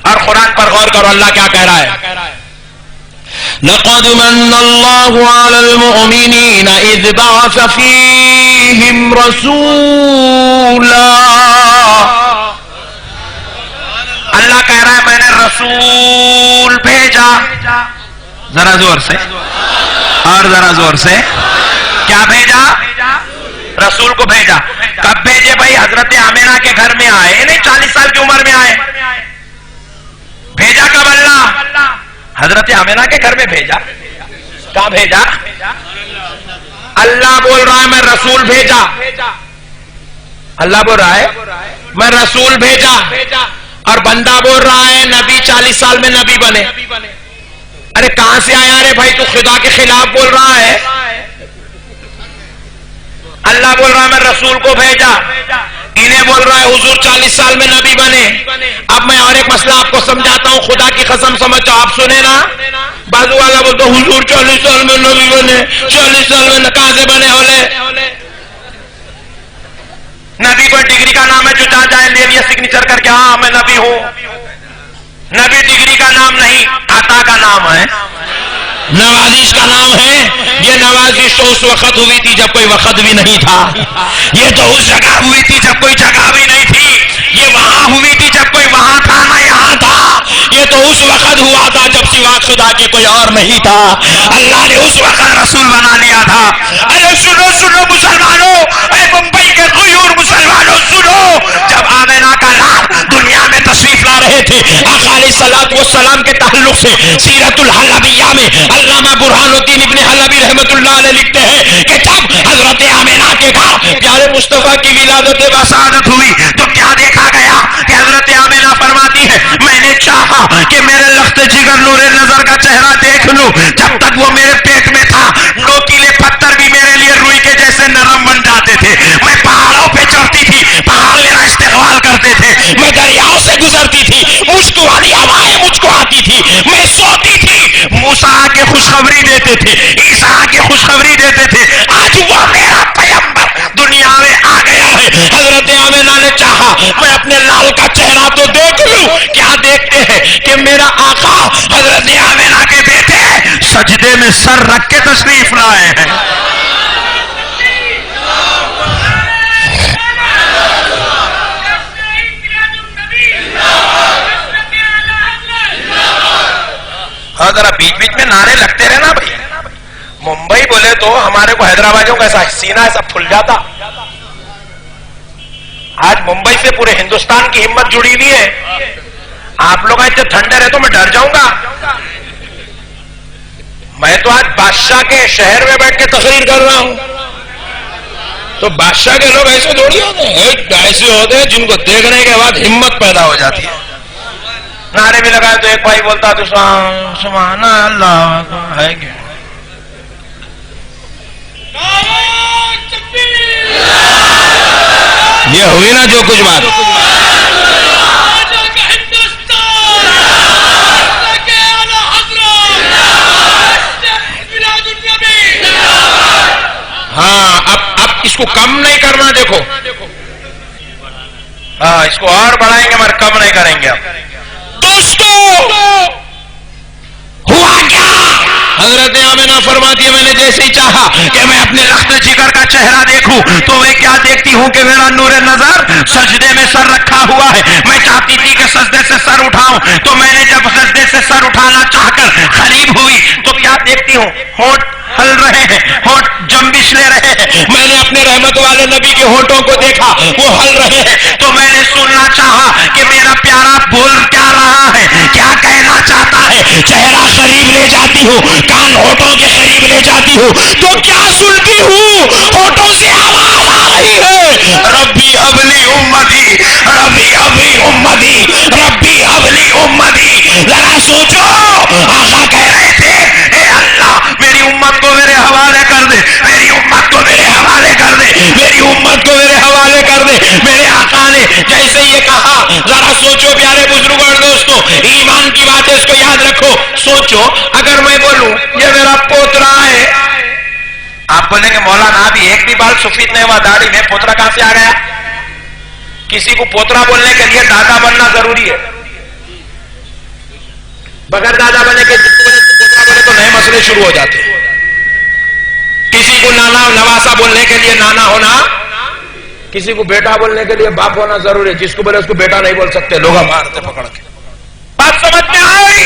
اور قرآن پر غور کرو اللہ کیا کہہ رہا ہے. لقد من الله على المؤمنين إذ بعث فيهم رسولا. اللہ کہہ رہا ہے میں نے رسول بھیجا. ذرا زور سے اور ذرا زور سے. کیا بھیجا؟ رسول کو بھیجا. کب بھیجے بھائی؟ حضرت آمینہ کے گھر میں آئے نہیں 40 سال کی عمر میں آئے. بھیجا کب اللہ؟ حضرت آمینہ کے گھر میں بھیجا. کہاں بھیجا؟ اللہ بول رہا ہے میں رسول بھیجا. اللہ بول رہا ہے میں رسول بھیجا اور بندہ بول رہا ہے نبی 40 سال میں نبی بنے. ارے کہاں سے آیا رے بھائی؟ تو خدا کے خلاف بول رہا ہے. اللہ بول رہا ہے میں رسول کو بھیجا. انہیں بول رہا ہے حضور 40 سال میں نبی بنے. اب میں اور ایک مسئلہ آپ کو سمجھاتا ہوں. خدا کی قسم سمجھو. آپ سنیں نا بازو والا بولتا حضور 40 سال میں نبی بنے. 40 سال میں کہاں سے بنے ہولے؟ نبی کوئی ڈگری کا نام ہے جو جہاں جائے لے لیا سگنیچر کر کے ہاں میں نبی ہوں. نبی ڈگری کا نام نہیں، عطا کا نام ہے، نوازش کا نام ہے. یہ نوازش تو اس وقت ہوئی تھی جب کوئی وقت بھی نہیں تھا. یہ تو اس جگہ ہوئی تھی جب کوئی جگہ بھی نہیں تھی. یہ وہاں ہوئی تھی جب کوئی وہاں تھا نہ یہاں تھا. یہ تو اس وقت ہوا تھا جب سوا خدا کے کوئی اور نہیں تھا. اللہ نے اس وقت رسول بنا لیا تھا. ارے سنو سنو مسلمانوں، اے ممبئی کے غیور مسلمانوں سنو. جب آمینہ کا لال دنیا میں تشریف لا رہے تھے آقا علیہ الصلوۃ والسلام کے تعلق سے سیرت الحلبیہ میں علامہ برہان الدین ابن حلبی رحمۃ اللہ علیہ لکھتے ہیں کہ جب حضرت آمینہ کے گھر پیارے مصطفیٰ کی ولادت بسعادت ہوئی تو کیا دیکھا گیا کہ حضرت آمینہ فرماتی ہے میں نے چاہا کہ میرے لخت جگر نور نظر کا چہرہ دیکھ لوں. جب تک وہ میرے پیٹ میں تھا نوکیلے پتھر بھی میرے لیے روئی کے جیسے نرم بن جاتے تھے. میں پہاڑوں پہ چڑھتی تھی، پہاڑ میرا استقبال کرتے تھے. میں دریاؤں سے گزرتی تھی، مشک والی ہوائیں مجھ کو آتی تھی. میں سوتی تھی، موسیٰ آ کے خوشخبری دیتے تھے، عیسیٰ آ کے خوشخبری دیتے تھے. آج وہ میرا پیغمبر دنیا میں آ گیا ہے. حضرت آمینہ نے چاہا میں اپنے لال کا چہرہ تو دیکھ لوں. کیا دیکھتے ہیں کہ میرا آقا حضرت آمینہ کے بیٹے سجدے میں سر رکھ کے تشریف لائے ہیں. ہاں ذرا بیچ بیچ میں نعرے لگتے رہے نا بھائی. ممبئی بولے تو ہمارے کو حیدرآبادیوں کا ایسا سینہ ایسا پھل جاتا. آج ممبئی سے پورے ہندوستان کی ہمت جڑی ہوئی ہے. آپ لوگ اتنے ٹھنڈے رہے تو میں ڈر جاؤں گا. میں تو آج بادشاہ کے شہر میں بیٹھ کے تقریر کر رہا ہوں. تو بادشاہ کے لوگ ایسے تھوڑی ہوتے ہیں، ایسے ہوتے ہیں جن کو دیکھنے کے بعد ہمت پیدا ہو جاتی ہے. نعرے بھی لگائے تو ایک بھائی بولتا تو سبحان اللہ ہے کیا. یہ ہوئی نا جو کچھ بات. ہاں اب اس کو کم نہیں کرنا. دیکھو ہاں اس کو اور بڑھائیں گے مگر کم نہیں کریں گے. اب دوستو ہوا کیا؟ حضرت آمینہ فرماتی ہے میں نے جیسے ہی چاہا کہ میں اپنے لخت جگر کا چہرہ دیکھوں تو میں کیا دیکھتی ہوں کہ میرا نور نظر سجدے میں سر رکھا ہوا ہے. میں چاہتی تھی کہ سجدے سے سر اٹھاؤں تو میں نے جب سجدے سے سر اٹھانا چاہ کر قریب ہوئی تو کیا دیکھتی ہوں ہونٹ ہل رہے ہیں، ہونٹ جنبش لے رہے ہیں. میں نے اپنے رحمت والے نبی کے ہونٹوں کو دیکھا وہ ہل رہے ہیں. تو میں نے سننا چاہا کہ میرا پیارا بول کیا رہا ہے، کیا کہنا چاہتا ہے. چہرہ قریب لے جاتی ہوں، کان ہونٹوں کے قریب لے جاتی ہوں تو کیا سنتی ہوں؟ ہونٹوں سے آواز آ رہی ہے ربی ابلی امتی، ربی ابلی امتی، ربی ابلی امتی. ذرا سوچو آقا کہہ رہے تھے اے اللہ میری امت کو میرے حوالے کر دے، میری امت کو میرے حوالے کر دے، میری امت کو میرے حوالے کر دے. میرے آقا نے جیسے یہ کہا ذرا سوچو پیارے بزرگوں اور دوستوں، ایمان کی بات ہے اس کو یاد رکھو. سوچو اگر میں بولوں یہ میرا پوترا ہے، آپ بولیں گے مولانا ابھی ایک بھی بال سفید نہیں ہوا داڑھی میں، پوترا کہاں سے آ گیا؟ کسی کو پوترا بولنے کے لیے دادا بننا ضروری ہے. بغیر دادا بنے کے بولے تو نئے مسئلے شروع ہو جاتے ہیں. کسی کو نانا نواسا بولنے کے لیے نانا ہونا، کسی کو بیٹا بولنے کے لیے باپ ہونا ضروری ہے. جس کو بولے اس کو بیٹا نہیں بول سکتے، لوگ مارتے پکڑ کے. بات سمجھ میں آئی؟